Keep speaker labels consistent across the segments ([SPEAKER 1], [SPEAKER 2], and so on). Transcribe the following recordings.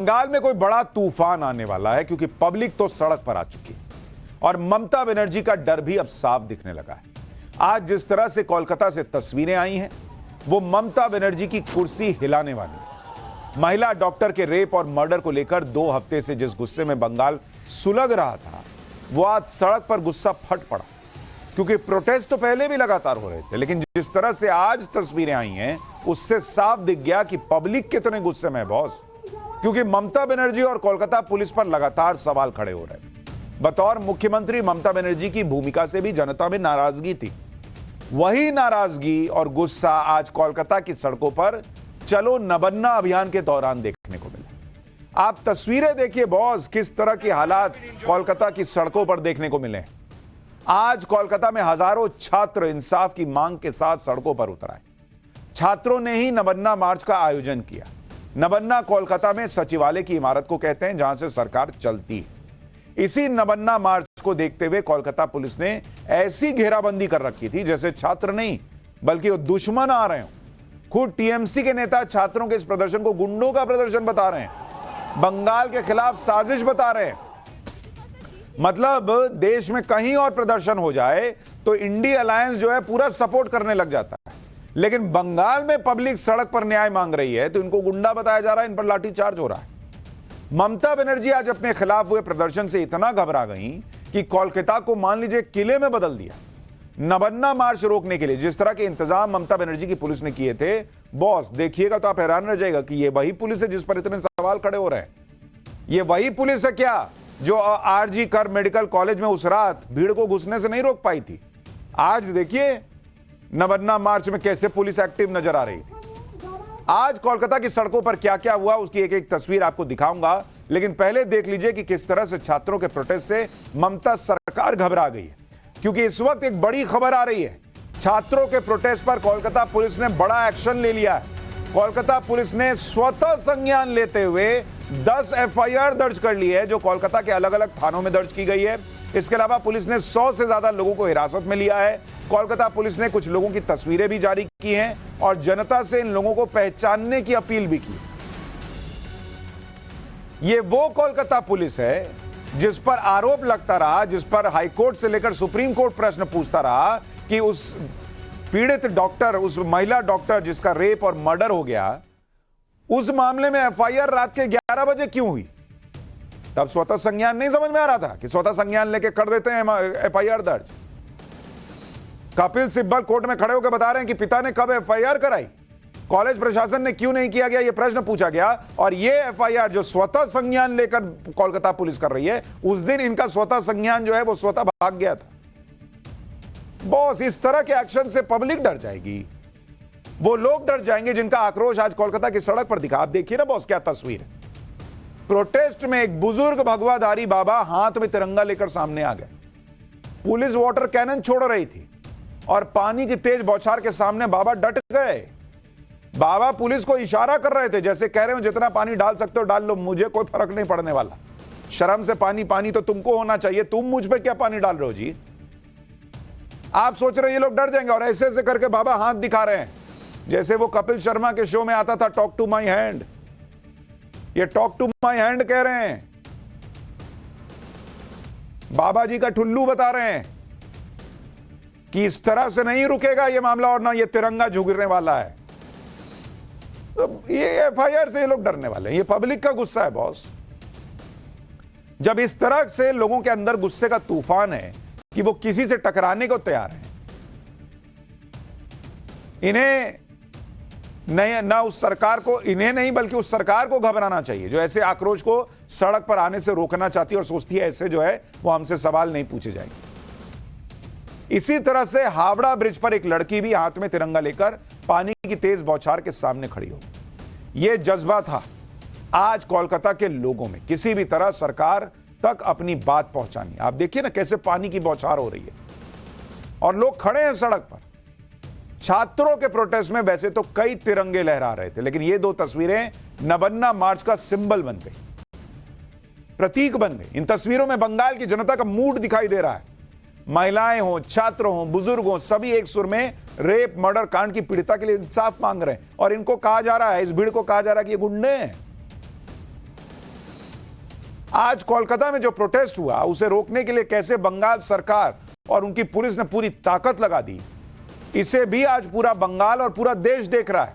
[SPEAKER 1] बंगाल में कोई बड़ा तूफान आने वाला है क्योंकि पब्लिक तो सड़क पर आ चुकी है और ममता बनर्जी का डर भी अब साफ दिखने लगा है। आज जिस तरह से कोलकाता से तस्वीरें आई हैं वो ममता बनर्जी की कुर्सी हिलाने वाली है। महिला डॉक्टर के रेप और मर्डर को लेकर 2 हफ्ते से जिस गुस्से में बंगाल सुलग रहा था वो आज सड़क पर गुस्सा फट पड़ा, क्योंकि प्रोटेस्ट तो पहले भी लगातार हो रहे थे, लेकिन जिस तरह से आज तस्वीरें आई हैं उससे साफ दिख गया कि पब्लिक कितने गुस्से में है बॉस, क्योंकि ममता बनर्जी और कोलकाता पुलिस पर लगातार सवाल खड़े हो रहे थे। बतौर मुख्यमंत्री ममता बनर्जी की भूमिका से भी जनता में नाराजगी थी। वही नाराजगी और गुस्सा आज कोलकाता की सड़कों पर चलो नबन्ना अभियान के दौरान देखने को मिला। आप तस्वीरें देखिए बॉस, किस तरह की हालात कोलकाता की सड़कों पर देखने को मिले। आज कोलकाता में हजारों छात्र इंसाफ की मांग के साथ सड़कों पर उतर आए। छात्रों ने ही नबन्ना मार्च का आयोजन किया। नबन्ना कोलकाता में सचिवालय की इमारत को कहते हैं जहां से सरकार चलती है। इसी नबन्ना मार्च को देखते हुए कोलकाता पुलिस ने ऐसी घेराबंदी कर रखी थी जैसे छात्र नहीं बल्कि वो दुश्मन आ रहे हो। खुद टीएमसी के नेता छात्रों के इस प्रदर्शन को गुंडों का प्रदर्शन बता रहे हैं, बंगाल के खिलाफ साजिश बता रहे हैं। मतलब देश में कहीं और प्रदर्शन हो जाए तो इंडिया अलायंस जो है पूरा सपोर्ट करने लग जाता है, लेकिन बंगाल में पब्लिक सड़क पर न्याय मांग रही है तो इनको गुंडा बताया जा रहा है, इन पर लाठीचार्ज हो रहा है। ममता बनर्जी आज अपने खिलाफ हुए प्रदर्शन से इतना घबरा गई कि कोलकाता को मान लीजिए किले में बदल दिया। नबन्ना मार्च रोकने के लिए जिस तरह के इंतजाम ममता बनर्जी की पुलिस ने किए थे बॉस, देखिएगा तो आप हैरान रह जाएगा कि ये वही पुलिस है जिस पर इतने सवाल खड़े हो रहे हैं। ये वही पुलिस है क्या जो आरजी कर मेडिकल कॉलेज में उस रात भीड़ को घुसने से नहीं रोक पाई थी। आज देखिए नबन्ना मार्च में कैसे पुलिस एक्टिव नजर आ रही थी। आज कोलकाता की सड़कों पर क्या क्या हुआ उसकी एक एक तस्वीर आपको दिखाऊंगा, लेकिन पहले देख लीजिए कि किस तरह से छात्रों के प्रोटेस्ट से ममता सरकार घबरा गई है, क्योंकि इस वक्त एक बड़ी खबर आ रही है। छात्रों के प्रोटेस्ट पर कोलकाता पुलिस ने बड़ा एक्शन ले लिया है। कोलकाता पुलिस ने स्वतः संज्ञान लेते हुए 10 एफआईआर दर्ज कर ली है जो कोलकाता के अलग अलग थानों में दर्ज की गई है। इसके अलावा पुलिस ने 100 से ज्यादा लोगों को हिरासत में लिया है। कोलकाता पुलिस ने कुछ लोगों की तस्वीरें भी जारी की हैं और जनता से इन लोगों को पहचानने की अपील भी की। ये वो कोलकाता पुलिस है जिस पर आरोप लगता रहा, जिस पर हाईकोर्ट से लेकर सुप्रीम कोर्ट प्रश्न पूछता रहा कि उस पीड़ित डॉक्टर, उस महिला डॉक्टर जिसका रेप और मर्डर हो गया, उस मामले में एफआईआर रात के 11 बजे क्यों हुई। तब स्वतः संज्ञान नहीं समझ में आ रहा था कि स्वतः संज्ञान लेके कर देते हैं एफआईआर दर्ज। कपिल सिब्बल कोर्ट में खड़े होकर बता रहे हैं कि पिता ने कब एफआईआर कराई, कॉलेज प्रशासन ने क्यों नहीं किया गया, यह प्रश्न पूछा गया। और यह एफआईआर जो स्वतः संज्ञान लेकर कोलकाता पुलिस कर रही है, उस दिन इनका स्वतः संज्ञान जो है वो स्वतः भाग गया था। बॉस, इस तरह के एक्शन से पब्लिक डर जाएगी, वो लोग डर जाएंगे जिनका आक्रोश आज कोलकाता की सड़क पर दिखा। आप देखिए ना बॉस क्या तस्वीर है। प्रोटेस्ट में एक बुजुर्ग भगवाधारी बाबा हाथ में तिरंगा लेकर सामने आ गए। पुलिस वाटर कैनन छोड़ रही थी और पानी की तेज बौछार के सामने बाबा डट गए। बाबा पुलिस को इशारा कर रहे थे जैसे कह रहे हो जितना पानी डाल सकते हो डाल लो, मुझे कोई फर्क नहीं पड़ने वाला। शर्म से पानी पानी तो तुमको होना चाहिए, तुम मुझ पे क्या पानी डाल रहे हो जी। आप सोच रहे ये लोग डर जाएंगे और ऐसे ऐसे करके बाबा हाथ दिखा रहे हैं जैसे वो कपिल शर्मा के शो में आता था टॉक टू माई हैंड। ये टॉक टू माई हैंड कह रहे हैं, बाबा जी का ठुल्लू बता रहे हैं कि इस तरह से नहीं रुकेगा ये मामला और ना ये तिरंगा झुकने वाला है। तो ये एफआईआर से ये लोग डरने वाले हैं। ये पब्लिक का गुस्सा है बॉस। जब इस तरह से लोगों के अंदर गुस्से का तूफान है कि वो किसी से टकराने को तैयार हैं, इन्हें नहीं, ना उस सरकार को, इन्हें नहीं बल्कि उस सरकार को घबराना चाहिए जो ऐसे आक्रोश को सड़क पर आने से रोकना चाहती है और सोचती है ऐसे जो है वो हमसे सवाल नहीं पूछे जाएंगे। इसी तरह से हावड़ा ब्रिज पर एक लड़की भी हाथ में तिरंगा लेकर पानी की तेज बौछार के सामने खड़ी हो। यह जज्बा था आज कोलकाता के लोगों में, किसी भी तरह सरकार तक अपनी बात पहुंचानी। आप देखिए ना कैसे पानी की बौछार हो रही है और लोग खड़े हैं सड़क पर। छात्रों के प्रोटेस्ट में वैसे तो कई तिरंगे लहरा रहे थे, लेकिन ये 2 तस्वीरें नबन्ना मार्च का सिंबल बन गई, प्रतीक बन गई। इन तस्वीरों में बंगाल की जनता का मूड दिखाई दे रहा है। महिलाएं हो, छात्र हो, बुजुर्ग हो, सभी एक सुर में रेप मर्डर कांड की पीड़िता के लिए इंसाफ मांग रहे हैं और इनको कहा जा रहा है, इस भीड़ को कहा जा रहा है कि ये गुंडे हैं। आज कोलकाता में जो प्रोटेस्ट हुआ उसे रोकने के लिए कैसे बंगाल सरकार और उनकी पुलिस ने पूरी ताकत लगा दी, इसे भी आज पूरा बंगाल और पूरा देश देख रहा है।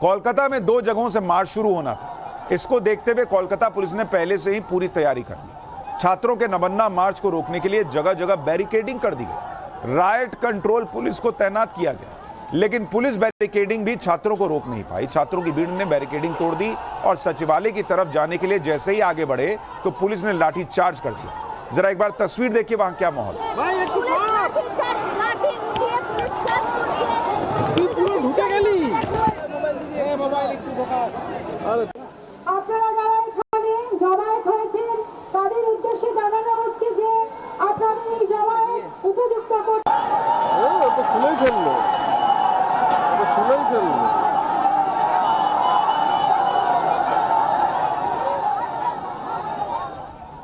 [SPEAKER 1] कोलकाता में 2 जगहों से मार्च शुरू होना था। इसको देखते हुए कोलकाता पुलिस ने पहले से ही पूरी तैयारी कर ली। छात्रों के नबन्ना मार्च को रोकने के लिए जगह जगह बैरिकेडिंग कर दी गई। राइट कंट्रोल पुलिस को तैनात किया गया, लेकिन पुलिस बैरिकेडिंग भी छात्रों को रोक नहीं पाई। छात्रों की भीड़ ने बैरिकेडिंग तोड़ दी और सचिवालय की तरफ जाने के लिए जैसे ही आगे बढ़े तो पुलिस ने लाठी चार्ज कर दिया। जरा एक बार तस्वीर देखिए, वहां क्या माहौल है।
[SPEAKER 2] আপনারা যারা এখানে জমায়েত হয়েছেন তাদের উদ্দেশ্যে জানানো হচ্ছে যে আপনারা এই জমায়েত উপযুক্ত করতে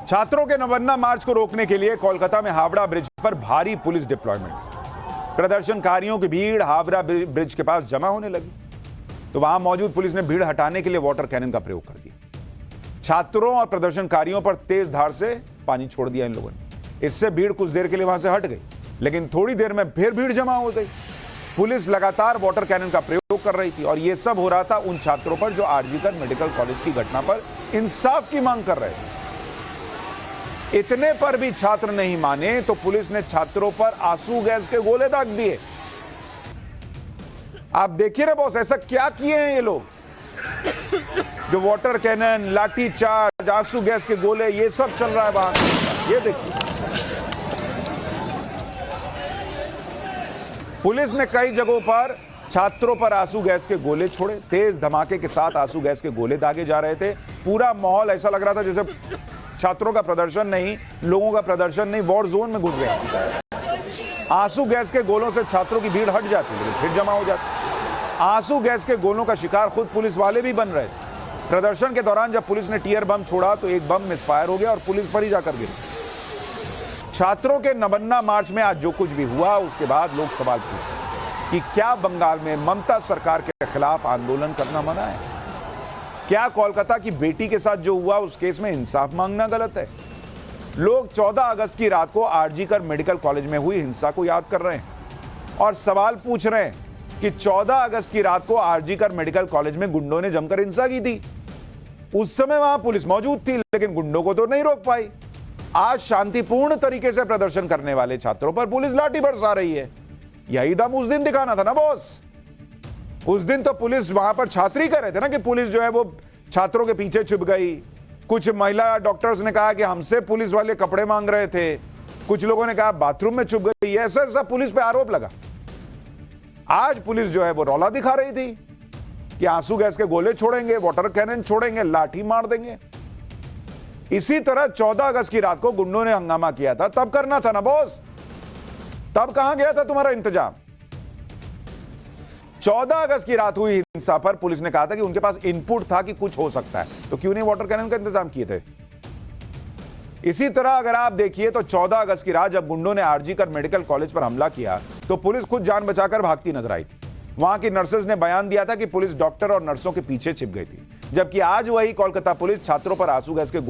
[SPEAKER 1] छात्रों के नवन्ना मार्च को रोकने के लिए कोलकाता में हावड़ा ब्रिज पर भारी पुलिस डिप्लॉयमेंट। प्रदर्शनकारियों की भीड़ हावड़ा ब्रिज के पास जमा होने लगी तो वहां मौजूद पुलिस ने भीड़ हटाने के लिए वाटर कैनन का प्रयोग कर दिया। छात्रों और प्रदर्शनकारियों पर तेज धार से पानी छोड़ दिया इन लोगों ने। इससे भीड़ कुछ देर के लिए वहां से हट गई, लेकिन थोड़ी देर में फिर भीड़ जमा हो गई। पुलिस लगातार वाटर कैनन का प्रयोग कर रही थी और यह सब हो रहा था उन छात्रों पर जो आरजीकर मेडिकल कॉलेज की घटना पर इंसाफ की मांग कर रहे थे। इतने पर भी छात्र नहीं माने तो पुलिस ने छात्रों पर आंसू गैस के गोले दाग दिए। आप देखिए ना बॉस, ऐसा क्या किए हैं ये लोग, जो वाटर कैनन, लाठी चार्ज, आंसू गैस के गोले, ये सब चल रहा है वहां। ये देखिए, पुलिस ने कई जगहों पर छात्रों पर आंसू गैस के गोले छोड़े। तेज धमाके के साथ आंसू गैस के गोले दागे जा रहे थे। पूरा माहौल ऐसा लग रहा था जैसे छात्रों का प्रदर्शन नहीं, लोगों का प्रदर्शन नहीं, वॉर जोन में घुस गया। आंसू गैस के गोलों से छात्रों की भीड़ हट जाती है, फिर जमा हो जाती। आंसू गैस के गोलों का शिकार खुद पुलिस वाले भी बन रहे थे। प्रदर्शन के दौरान जब पुलिस ने टीयर बम छोड़ा तो एक बम मिसफायर हो गया और पुलिस पर ही जाकर गिरा। छात्रों के नबन्ना मार्च में आज जो कुछ भी हुआ उसके बाद लोग सवाल पूछे कि क्या बंगाल में ममता सरकार के खिलाफ आंदोलन करना मना है? क्या कोलकाता की बेटी के साथ जो हुआ उस केस में इंसाफ मांगना गलत है? लोग 14 अगस्त की रात को आरजीकर मेडिकल कॉलेज में हुई हिंसा को याद कर रहे हैं और सवाल पूछ रहे हैं कि 14 अगस्त की रात को आरजीकर मेडिकल कॉलेज में गुंडों ने जमकर हिंसा की थी। उस समय वहां पुलिस मौजूद थी, लेकिन गुंडों को तो नहीं रोक पाई। आज शांतिपूर्ण तरीके से प्रदर्शन करने वाले छात्रों पर पुलिस लाठी बरसा रही है। यही दम उस दिन दिखाना था ना बॉस। उस दिन तो पुलिस वहां पर छात्री कर रहे थे ना कि पुलिस जो है वो छात्रों के पीछे छुप गई। कुछ महिला डॉक्टर्स ने कहा कि हमसे पुलिस वाले कपड़े मांग रहे थे। कुछ लोगों ने कहा बाथरूम में छुप गई। ऐसा ऐसा पुलिस पे आरोप लगा। आज पुलिस जो है वो रौला दिखा रही थी कि आंसू गैस के गोले छोड़ेंगे, वाटर कैनन छोड़ेंगे, लाठी मार देंगे। इसी तरह 14 अगस्त की रात को गुंडों ने हंगामा किया था, तब करना था ना बॉस। तब कहां गया था तुम्हारा इंतजाम? 14 अगस्त की रात हुई हिंसा पर पुलिस ने कहा था कि उनके पास इनपुट था कि कुछ हो सकता है, तो क्यों नहीं वाटर कैनन का इंतजाम किए थे? इसी तरह अगर आप देखिए तो 14 अगस्त की रात जब गुंडों ने आरजीकर मेडिकल कॉलेज पर हमला किया तो पुलिस खुद जान बचाकर भागती नजर आई थी। वहां की नर्सेज ने बयान दिया था कि पुलिस डॉक्टर और नर्सों के पीछे छिप गई थी, जबकि आज वही कोलकाता पुलिस छात्रों पर आंसू गैस के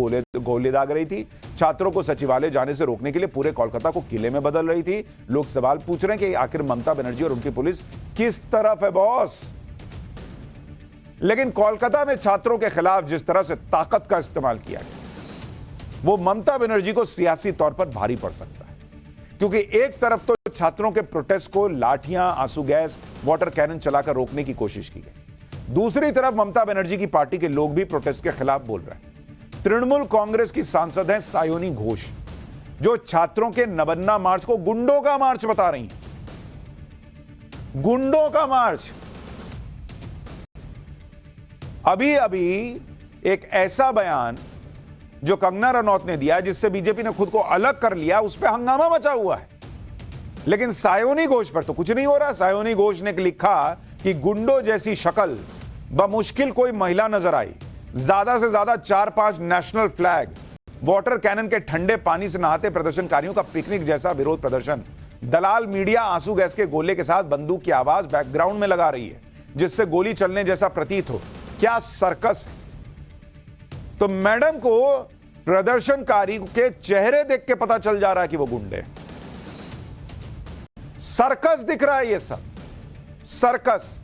[SPEAKER 1] गोले दाग रही थी। छात्रों को सचिवालय जाने से रोकने के लिए पूरे कोलकाता को किले में बदल रही थी। लोग सवाल पूछ रहे हैं कि आखिर ममता बनर्जी और उनकी पुलिस किस तरफ है बॉस? लेकिन कोलकाता में छात्रों के खिलाफ जिस तरह से ताकत का इस्तेमाल किया गया वो ममता बनर्जी को सियासी तौर पर भारी पड़ सकता है, क्योंकि एक तरफ तो छात्रों के प्रोटेस्ट को लाठियां, आंसू गैस, वाटर कैनन चलाकर रोकने की कोशिश की गई। दूसरी तरफ ममता बनर्जी की पार्टी के लोग भी प्रोटेस्ट के खिलाफ बोल रहे हैं। तृणमूल कांग्रेस की सांसद हैं सायोनी घोष, जो छात्रों के नबन्ना मार्च को गुंडों का मार्च बता रही हैं। गुंडों का मार्च। अभी अभी एक ऐसा बयान जो कंगना रनौत ने दिया जिससे बीजेपी ने खुद को अलग कर लिया, उस पर हंगामा मचा हुआ है। लेकिन सायोनी घोष पर तो कुछ नहीं हो रहा। सायोनी घोष ने लिखा कि गुंडों जैसी शक्ल बमुश्किल कोई महिला नजर आई। ज्यादा से ज्यादा 4-5 नेशनल फ्लैग, वाटर कैनन के ठंडे पानी से नहाते प्रदर्शनकारियों का पिकनिक जैसा विरोध प्रदर्शन। दलाल मीडिया आंसू गैस के गोले के साथ बंदूक की आवाज बैकग्राउंड में लगा रही है जिससे गोली चलने जैसा प्रतीत हो। क्या सर्कस। तो मैडम को प्रदर्शनकारी के चेहरे देख के पता चल जा रहा है कि वो गुंडे हैं। सर्कस दिख रहा है ये सब, सर्कस।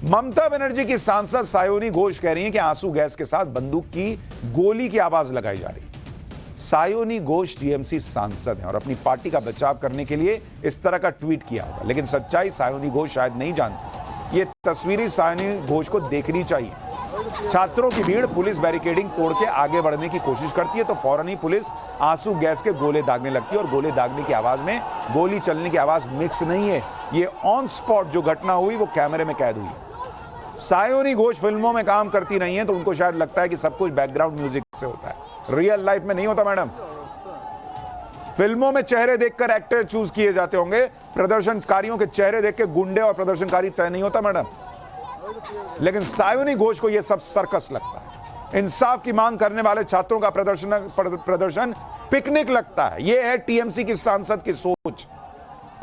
[SPEAKER 1] ममता बनर्जी की सांसद सायोनी घोष कह रही हैं कि आंसू गैस के साथ बंदूक की गोली की आवाज लगाई जा रही है। सायोनी घोष टीएमसी सांसद हैं और अपनी पार्टी का बचाव करने के लिए इस तरह का ट्वीट किया होगा, लेकिन सच्चाई सायोनी घोष शायद नहीं जानती। ये तस्वीरें सायोनी घोष को देखनी चाहिए। छात्रों की भीड़ पुलिस बैरिकेडिंग तोड़ के आगे बढ़ने की कोशिश करती है तो फौरन ही पुलिस आंसू गैस के गोले दागने लगती है और गोले दागने की आवाज में गोली चलने की आवाज मिक्स नहीं है। ये ऑन स्पॉट जो घटना हुई वो कैमरे में कैद हुई। सायोनी घोष फिल्मों में काम करती नहीं है तो उनको शायद लगता है कि सब कुछ बैकग्राउंड म्यूजिक से होता है। रियल लाइफ में नहीं होता मैडम। फिल्मों में चेहरे देखकर एक्टर चूज किए जाते होंगे, प्रदर्शनकारियों के चेहरे देख के गुंडे और प्रदर्शनकारी तय नहीं होता मैडम। लेकिन सायोनी घोष को यह सब सर्कस लगता है। इंसाफ की मांग करने वाले छात्रों का प्रदर्शन पिकनिक लगता है। यह है टीएमसी की सांसद की सोच।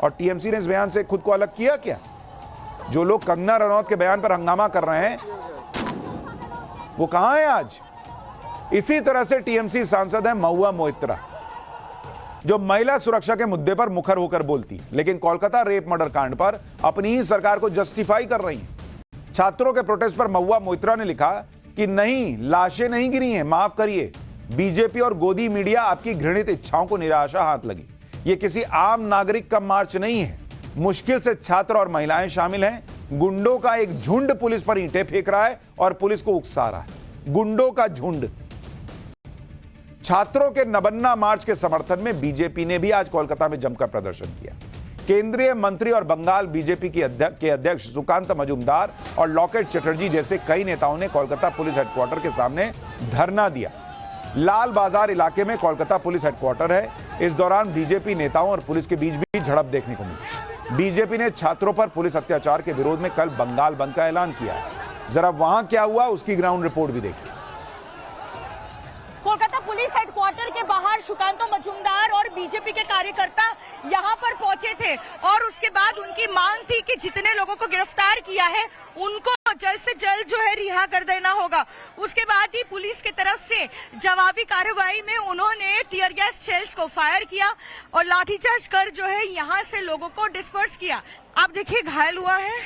[SPEAKER 1] और टीएमसी ने इस बयान से खुद को अलग किया क्या? जो लोग कंगना रनौत के बयान पर हंगामा कर रहे हैं वो कहां है आज? इसी तरह से टीएमसी सांसद है महुआ मोइत्रा, जो महिला सुरक्षा के मुद्दे पर मुखर होकर बोलती है, लेकिन कोलकाता रेप मर्डर कांड पर अपनी ही सरकार को जस्टिफाई कर रही है। छात्रों के प्रोटेस्ट पर महुआ मोइत्रा ने लिखा कि नहीं, लाशें नहीं गिरी हैं, माफ करिए, बीजेपी और गोदी मीडिया आपकी घृणित इच्छाओं को निराशा हाथ लगी। ये किसी आम नागरिक का मार्च नहीं है। मुश्किल से छात्र और महिलाएं शामिल हैं। गुंडों का एक झुंड पुलिस पर ईंटें फेंक रहा है और पुलिस को उकसा रहा है। गुंडों का झुंड। छात्रों के नबन्ना मार्च के समर्थन में बीजेपी ने भी आज कोलकाता में जमकर प्रदर्शन किया। केंद्रीय मंत्री और बंगाल बीजेपी के अध्यक्ष सुकांत मजूमदार और लॉकेट चटर्जी जैसे कई नेताओं ने कोलकाता पुलिस हेडक्वार्टर के सामने धरना दिया। लाल बाजार इलाके में कोलकाता पुलिस हेडक्वार्टर है। इस दौरान बीजेपी नेताओं और पुलिस के बीच भी झड़प देखने को मिली। बीजेपी ने छात्रों पर पुलिस अत्याचार के विरोध में कल बंगाल बंद का ऐलान किया है। जरा वहां क्या हुआ उसकी ग्राउंड रिपोर्ट भी देखिए।
[SPEAKER 3] कोलकाता पुलिस हेडक्वार्टर के बाहर सुकांतो मजूमदार और बीजेपी के कार्यकर्ता यहां पर पहुंचे थे और उसके बाद उनकी मांग थी कि जितने लोगों को गिरफ्तार किया है उनको जल्द से जल्द जो है रिहा कर देना होगा। उसके बाद ही पुलिस की तरफ से जवाबी कार्रवाई में उन्होंने टीयर गैस शेल्स को फायर किया और लाठीचार्ज कर जो है यहां से लोगों को डिस्पर्स किया। आप देखिए घायल हुआ है,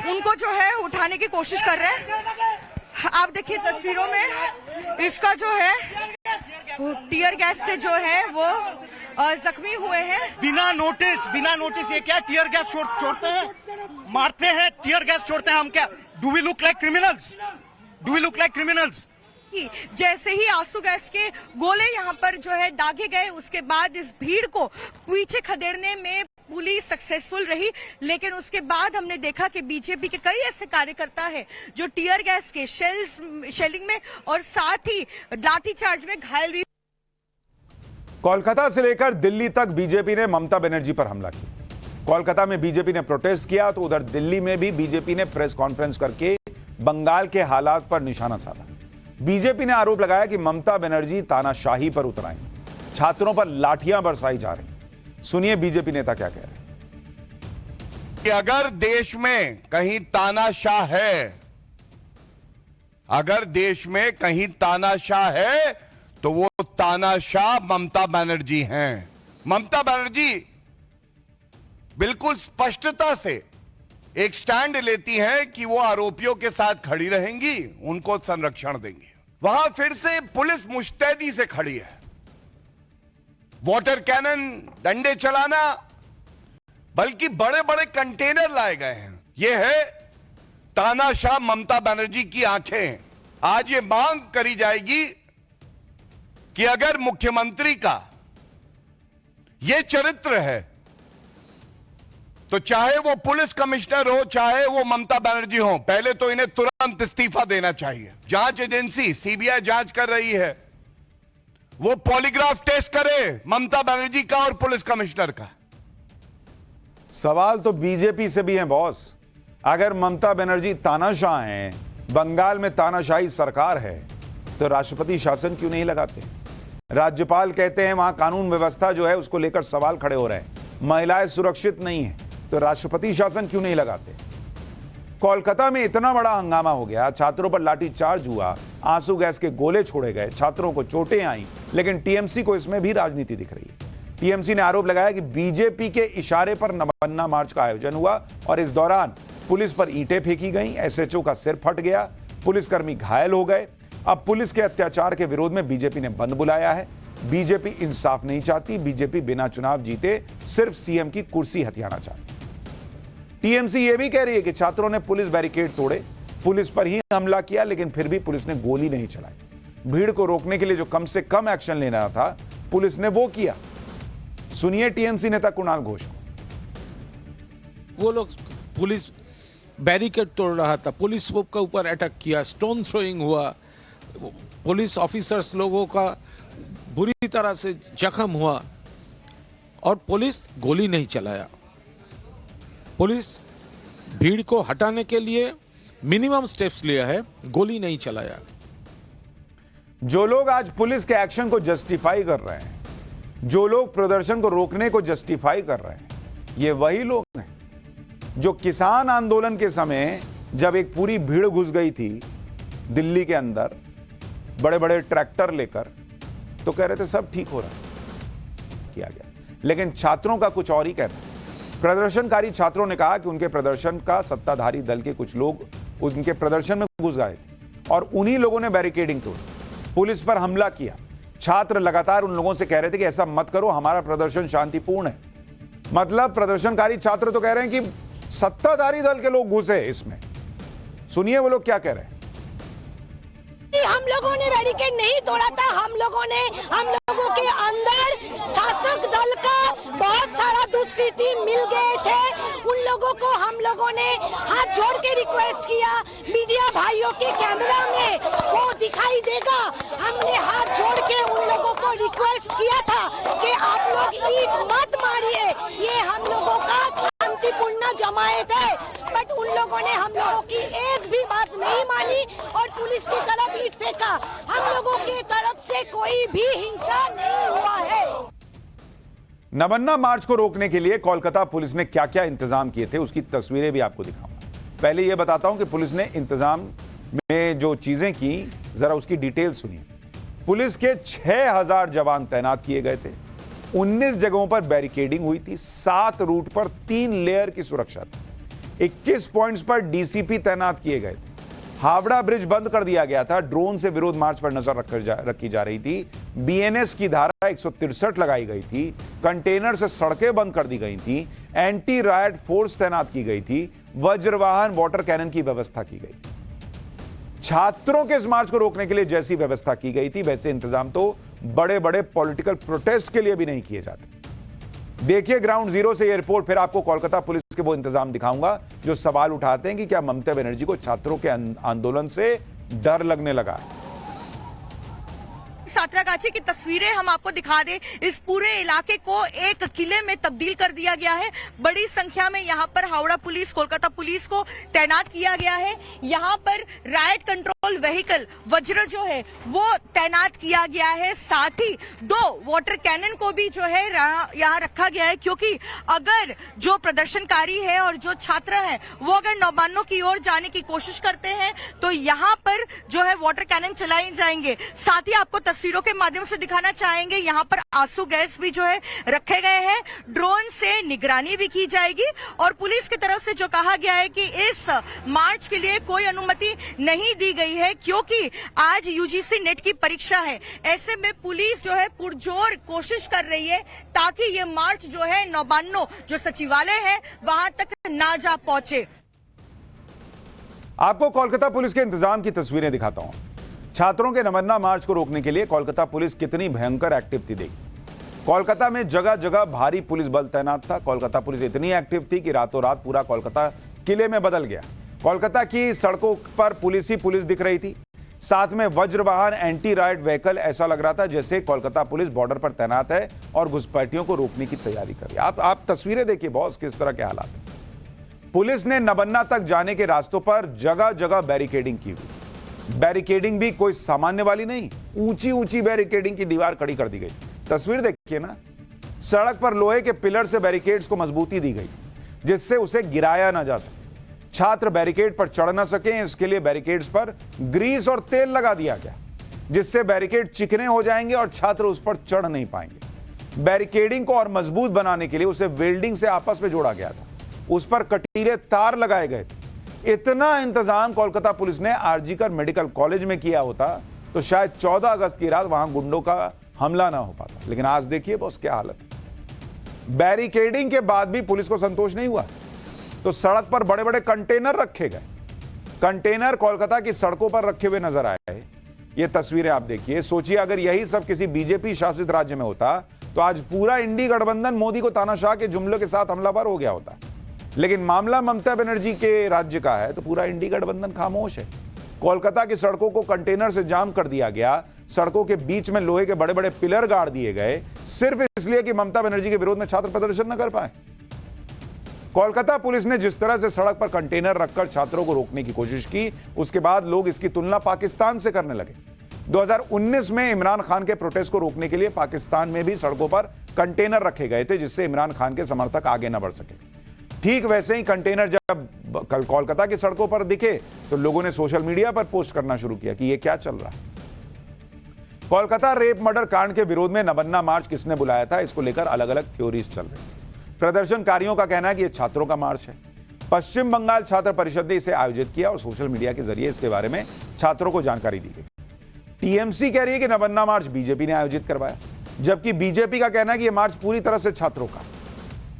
[SPEAKER 3] उनको जो है उठाने की कोशिश कर रहे हैं। आप देखिए तस्वीरों में इसका जो है टीयर गैस से जो है वो जख्मी हुए हैं।
[SPEAKER 4] बिना नोटिस ये क्या टीयर गैस छोड़ते हैं, मारते हैं, टीयर गैस छोड़ते हैं। हम क्या do we look like criminals?
[SPEAKER 3] जैसे ही आंसू गैस के गोले यहाँ पर जो है दागे गए उसके बाद इस भीड़ को पीछे खदेड़ने में पुलिस सक्सेसफुल रही, लेकिन उसके बाद हमने देखा कि बीजेपी के कई ऐसे कार्यकर्ता हैं जो टीयर गैस के शेलिंग में और साथ ही लाठीचार्ज में घायल भी।
[SPEAKER 1] कोलकाता से लेकर दिल्ली तक बीजेपी ने ममता बनर्जी पर हमला किया। कोलकाता में बीजेपी ने प्रोटेस्ट किया तो उधर दिल्ली में भी बीजेपी ने प्रेस कॉन्फ्रेंस करके बंगाल के हालात पर निशाना साधा। बीजेपी ने आरोप लगाया कि ममता बनर्जी तानाशाही पर उतर आई, छात्रों पर लाठियां बरसाई जा रही। सुनिए बीजेपी नेता क्या कह रहे हैं।
[SPEAKER 5] कि अगर देश में कहीं तानाशाह है, अगर देश में कहीं तानाशाह है तो वो तानाशाह ममता बनर्जी हैं। ममता बनर्जी बिल्कुल स्पष्टता से एक स्टैंड लेती हैं कि वो आरोपियों के साथ खड़ी रहेंगी, उनको संरक्षण देंगी। वहां फिर से पुलिस मुस्तैदी से खड़ी है। वाटर कैनन, डंडे चलाना, बल्कि बड़े बड़े कंटेनर लाए गए हैं। यह है तानाशाह ममता बनर्जी की आंखें। आज ये मांग करी जाएगी कि अगर मुख्यमंत्री का यह चरित्र है तो चाहे वो पुलिस कमिश्नर हो, चाहे वो ममता बनर्जी हो, पहले तो इन्हें तुरंत इस्तीफा देना चाहिए। जांच एजेंसी सीबीआई जांच कर रही है, वो पॉलीग्राफ टेस्ट करे ममता बनर्जी का और पुलिस कमिश्नर का।
[SPEAKER 1] सवाल तो बीजेपी से भी है बॉस। अगर ममता बनर्जी तानाशाह हैं, बंगाल में तानाशाही सरकार है, तो राष्ट्रपति शासन क्यों नहीं लगाते? राज्यपाल कहते हैं वहां कानून व्यवस्था जो है उसको लेकर सवाल खड़े हो रहे हैं, महिलाएं सुरक्षित नहीं है, तो राष्ट्रपति शासन क्यों नहीं लगाते? कोलकाता में इतना बड़ा हंगामा हो गया, छात्रों पर लाठीचार्ज हुआ, आंसू गैस के गोले छोड़े गए, छात्रों को चोटें आई, लेकिन टीएमसी को इसमें भी राजनीति दिख रही है। टीएमसी ने आरोप लगाया कि बीजेपी के इशारे पर नवन्ना मार्च का आयोजन हुआ और इस दौरान पुलिस पर ईंटें फेंकी गईं, एसएचओ का सिर फट गया, पुलिसकर्मी घायल हो गए। अब पुलिस के अत्याचार के विरोध में बीजेपी ने बंद बुलाया है। बीजेपी इंसाफ नहीं चाहती, बीजेपी बिना चुनाव जीते सिर्फ सीएम की कुर्सी हथियाना चाहती। टीएमसी यह भी कह रही है कि छात्रों ने पुलिस बैरिकेड तोड़े, पुलिस पर ही हमला किया, लेकिन फिर भी पुलिस ने गोली नहीं चलाई। भीड़ को रोकने के लिए जो कम से कम एक्शन लेना था, पुलिस ने वो किया। सुनिए टीएमसी नेता कुणाल घोष को।
[SPEAKER 6] वो लोग पुलिस बैरिकेड तोड़ रहा था, पुलिस के ऊपर अटैक किया, स्टोन थ्रोइंग हुआ, पुलिस ऑफिसर्स लोगों का बुरी तरह से जख्म हुआ और पुलिस गोली नहीं चलाया। पुलिस भीड़ को हटाने के लिए मिनिमम स्टेप्स लिया है, गोली नहीं चलाया।
[SPEAKER 1] जो लोग आज पुलिस के एक्शन को जस्टिफाई कर रहे हैं, जो लोग प्रदर्शन को रोकने को जस्टिफाई कर रहे हैं, ये वही लोग हैं जो किसान आंदोलन के समय जब एक पूरी भीड़ घुस गई थी दिल्ली के अंदर बड़े बड़े ट्रैक्टर लेकर, तो कह रहे थे सब ठीक हो रहा है, किया गया। लेकिन छात्रों का कुछ और ही कहना है। प्रदर्शनकारी छात्रों ने कहा कि उनके प्रदर्शन का सत्ताधारी दल के कुछ लोग उनके प्रदर्शन में घुस गए थे और उन्हीं लोगों ने बैरिकेडिंग तोड़ी, पुलिस पर हमला किया। छात्र लगातार उन लोगों से कह रहे थे कि ऐसा मत करो, हमारा प्रदर्शन शांतिपूर्ण है। मतलब प्रदर्शनकारी छात्र तो कह रहे हैं कि सत्ताधारी दल के लोग घुसे इसमें। सुनिए वो लोग क्या कह रहे हैं।
[SPEAKER 7] हम लोगों ने बैरिकेड नहीं तोड़ा था, हम लोगों के अंदर शासक दल का बहुत सारा दुष्कृति मिल गए थे। उन लोगों को हम लोगों ने हाथ जोड़ के रिक्वेस्ट किया, मीडिया भाइयों के कैमरा में वो दिखाई देगा, हमने हाथ जोड़ के उन लोगों को रिक्वेस्ट किया था कि आप लोग ईंट मत मारिए, ये हम लोगों का शांतिपूर्ण जमायत है। बट उन लोगों ने हम लोगों की एक भी बात नहीं मानी और पुलिस की तरफ ईंट फेंका। हम लोगों की तरफ से कोई भी हिंसा नहीं हुआ है।
[SPEAKER 1] नवन्ना मार्च को रोकने के लिए कोलकाता पुलिस ने क्या क्या इंतजाम किए थे, उसकी तस्वीरें भी आपको दिखाऊंगा। पहले यह बताता हूं कि पुलिस ने इंतजाम में जो चीजें की, जरा उसकी डिटेल सुनिए। पुलिस के 6000 जवान तैनात किए गए थे, 19 जगहों पर बैरिकेडिंग हुई थी, 7 रूट पर 3 लेयर की सुरक्षा थी, 21 पॉइंट्स पर डीसीपी तैनात किए गए थे। हावड़ा ब्रिज बंद कर दिया गया था, ड्रोन से विरोध मार्च पर नजर रखी जा रही थी, बीएनएस की धारा 163 लगाई गई थी, कंटेनर से सड़कें बंद कर दी गई थी, एंटी रायट फोर्स तैनात की गई थी, वज्रवाहन वाटर कैनन की व्यवस्था की गई थी। छात्रों के इस मार्च को रोकने के लिए जैसी व्यवस्था की गई थी, वैसे इंतजाम तो बड़े बड़े पॉलिटिकल प्रोटेस्ट के लिए भी नहीं किए जाते। देखिए ग्राउंड जीरो से यह रिपोर्ट, फिर आपको कोलकाता पुलिस के वो इंतजाम दिखाऊंगा जो सवाल उठाते हैं कि क्या ममता बनर्जी को छात्रों के आंदोलन से डर लगने लगा है।
[SPEAKER 3] सातरागाछी की तस्वीरें हम आपको दिखा दें। इस पूरे इलाके को एक किले में तब्दील कर दिया गया है। बड़ी संख्या में यहाँ पर हावड़ा पुलिस, कोलकाता पुलिस को तैनात किया गया है। यहाँ पर राइट कंट्रोल व्हीकल वज्र जो है वो तैनात किया गया है। साथ ही 2 वाटर कैनन को भी जो है यहाँ रखा गया है, क्योंकि अगर जो प्रदर्शनकारी है और जो छात्र हैं वो अगर नौबानों की ओर जाने की कोशिश करते हैं तो यहाँ पर जो है वाटर कैनन चलाए जाएंगे। साथ ही आपको तस्वीरों के माध्यम से दिखाना चाहेंगे, यहाँ पर आंसू गैस भी जो है रखे गए हैं, ड्रोन से निगरानी भी की जाएगी और पुलिस की तरफ से जो कहा गया है कि इस मार्च के लिए कोई अनुमति नहीं दी गई है, क्योंकि आज यूजीसी नेट की परीक्षा है। ऐसे में पुलिस जो है पुरजोर कोशिश कर रही है ताकि ये मार्च जो है नौबान्नों जो सचिवालय है वहां तक ना जा पहुंचे।
[SPEAKER 1] आपको कोलकाता पुलिस के इंतजाम की तस्वीरें दिखाता हूं। छात्रों के नवन्ना मार्च को रोकने के लिए कोलकाता पुलिस कितनी भयंकर एक्टिव थी देखिए। कोलकाता में जगह जगह भारी पुलिस बल तैनात था। कोलकाता पुलिस इतनी एक्टिव थी कि रातों रात पूरा कोलकाता किले में बदल गया। कोलकाता की सड़कों पर पुलिस ही पुलिस दिख रही थी, साथ में वज्रवाहन एंटी राइट व्हीकल, ऐसा लग रहा था जैसे कोलकाता पुलिस बॉर्डर पर तैनात है और घुसपैठियों को रोकने की तैयारी कर रही है। आप तस्वीरें देखिए बॉस, किस तरह के हालात है। पुलिस ने नवन्ना तक जाने के रास्तों पर जगह जगह बैरिकेडिंग की हुई। बैरिकेडिंग भी कोई सामान्य वाली नहीं, ऊंची ऊंची बैरिकेडिंग की दीवार खड़ी कर दी गई। तस्वीर देखिए ना, सड़क पर लोहे के पिलर से बैरिकेड्स को मजबूती दी गई जिससे उसे गिराया ना जा सके। छात्र बैरिकेड पर चढ़ न सकें, इसके लिए बैरिकेड्स पर ग्रीस और तेल लगा दिया गया, जिससे बैरिकेड चिकने हो जाएंगे और छात्र उस पर चढ़ नहीं पाएंगे। बैरिकेडिंग को और मजबूत बनाने के लिए उसे वेल्डिंग से आपस में जोड़ा गया था, उस पर कटीले तार लगाए गए थे। इतना इंतजाम कोलकाता पुलिस ने आरजीकर मेडिकल कॉलेज में किया होता तो शायद 14 अगस्त की रात वहां गुंडों का हमला ना हो पाता। लेकिन आज देखिए बॉस क्या हालत है। बैरिकेडिंग के बाद भी पुलिस को संतोष नहीं हुआ तो सड़क पर बड़े बड़े कंटेनर रखे गए। कंटेनर कोलकाता की सड़कों पर रखे हुए नजर आए। ये तस्वीरें आप देखिए, सोचिए अगर यही सब किसी बीजेपी शासित राज्य में होता तो आज पूरा इंडी गठबंधन मोदी को तानाशाह के जुमलों के साथ हमलावर हो गया होता। लेकिन मामला ममता बनर्जी के राज्य का है तो पूरा इंडी गठबंधन खामोश है। कोलकाता की सड़कों को कंटेनर से जाम कर दिया गया, सड़कों के बीच में लोहे के बड़े बड़े पिलर गाड़ दिए गए, सिर्फ इसलिए कि ममता बनर्जी के विरोध में छात्र प्रदर्शन न कर पाए। कोलकाता पुलिस ने जिस तरह से सड़क पर कंटेनर रखकर छात्रों को रोकने की कोशिश की, उसके बाद लोग इसकी तुलना पाकिस्तान से करने लगे। 2019 में इमरान खान के प्रोटेस्ट को रोकने के लिए पाकिस्तान में भी सड़कों पर कंटेनर रखे गए थे, जिससे इमरान खान के समर्थक आगे न बढ़ सके। ठीक वैसे ही कंटेनर जब कल कोलकाता की सड़कों पर दिखे तो लोगों ने सोशल मीडिया पर पोस्ट करना शुरू किया कि यह क्या चल रहा है। कोलकाता रेप मर्डर कांड के विरोध में नबन्ना मार्च किसने बुलाया था, इसको लेकर अलग अलग थ्योरीज चल रही है। प्रदर्शनकारियों का कहना है कि यह छात्रों का मार्च है। पश्चिम बंगाल छात्र परिषद ने इसे आयोजित किया और सोशल मीडिया के जरिए इसके बारे में छात्रों को जानकारी दी गई। टीएमसी कह रही है कि नबन्ना मार्च बीजेपी ने आयोजित करवाया, जबकि बीजेपी का कहना है कि यह मार्च पूरी तरह से छात्रों का।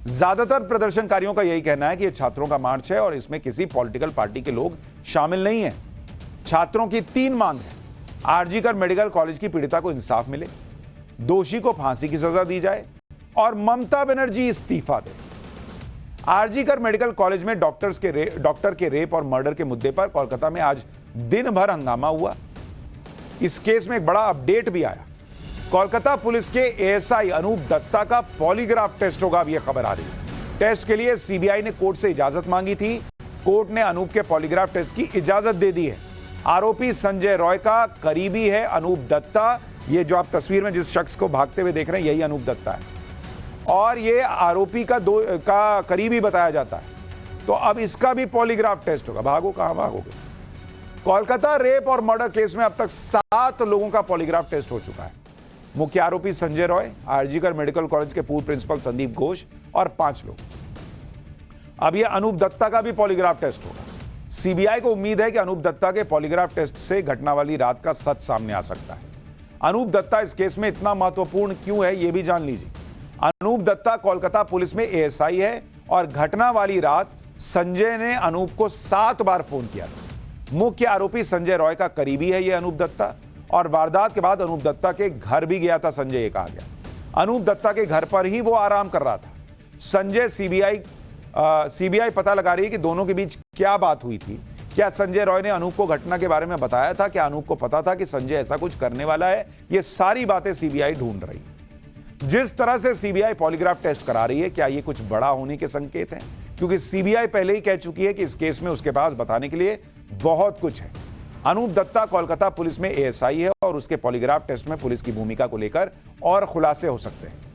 [SPEAKER 1] ज्यादातर प्रदर्शनकारियों का यही कहना है कि यह छात्रों का मार्च है और इसमें किसी पॉलिटिकल पार्टी के लोग शामिल नहीं है। छात्रों की 3 मांग है। आरजीकर मेडिकल कॉलेज की पीड़िता को इंसाफ मिले, दोषी को फांसी की सजा दी जाए और ममता बनर्जी इस्तीफा दे। आरजीकर मेडिकल कॉलेज में डॉक्टर के रेप और मर्डर के मुद्दे पर कोलकाता में आज दिन भर हंगामा हुआ। इस केस में एक बड़ा अपडेट भी आया। कोलकाता पुलिस के एएसआई अनूप दत्ता का पॉलीग्राफ टेस्ट होगा, अब यह खबर आ रही है। टेस्ट के लिए सीबीआई ने कोर्ट से इजाजत मांगी थी। कोर्ट ने अनूप के पॉलीग्राफ टेस्ट की इजाजत दे दी है। आरोपी संजय रॉय का करीबी है अनूप दत्ता। ये जो आप तस्वीर में जिस शख्स को भागते हुए देख रहे हैं, यही अनूप दत्ता है और ये आरोपी का करीबी बताया जाता है। तो अब इसका भी पॉलीग्राफ टेस्ट होगा। भागो, कहां भागोगे। कोलकाता रेप और मर्डर केस में अब तक 7 लोगों का पॉलीग्राफ टेस्ट हो चुका है। मुख्य आरोपी संजय रॉय, आरजीकर मेडिकल कॉलेज के पूर्व प्रिंसिपल संदीप घोष और 5 लोग। अब यह अनूप दत्ता का भी पॉलीग्राफ टेस्ट होगा। सीबीआई को उम्मीद है कि अनूप दत्ता के पॉलीग्राफ टेस्ट से घटना वाली रात का सच सामने आ सकता है। अनूप दत्ता इस केस में इतना महत्वपूर्ण क्यों है, यह भी जान लीजिए। अनूप दत्ता कोलकाता पुलिस में एएसआई है और घटना वाली रात संजय ने अनूप को 7 बार फोन किया था। मुख्य आरोपी संजय रॉय का करीबी है यह अनूप दत्ता और वारदात के बाद अनूप दत्ता के घर भी गया था संजय, ये कहा गया। अनूप दत्ता के घर पर ही वो आराम कर रहा था। संजय सीबीआई पता लगा रही है कि दोनों के बीच क्या बात हुई थी। क्या संजय रॉय ने अनूप को घटना के बारे में बताया था? क्या अनूप को पता था कि संजय ऐसा कुछ करने वाला है? ये सारी बातें सीबीआई ढूंढ रही है। जिस तरह से सीबीआई पॉलीग्राफ टेस्ट करा रही है, क्या ये कुछ बड़ा होने के संकेत हैं? क्योंकि सीबीआई पहले ही कह चुकी है कि इस केस में उसके पास बताने के लिए बहुत कुछ है। अनूप दत्ता कोलकाता पुलिस में एएसआई है और उसके पॉलीग्राफ टेस्ट में पुलिस की भूमिका को लेकर और खुलासे हो सकते हैं।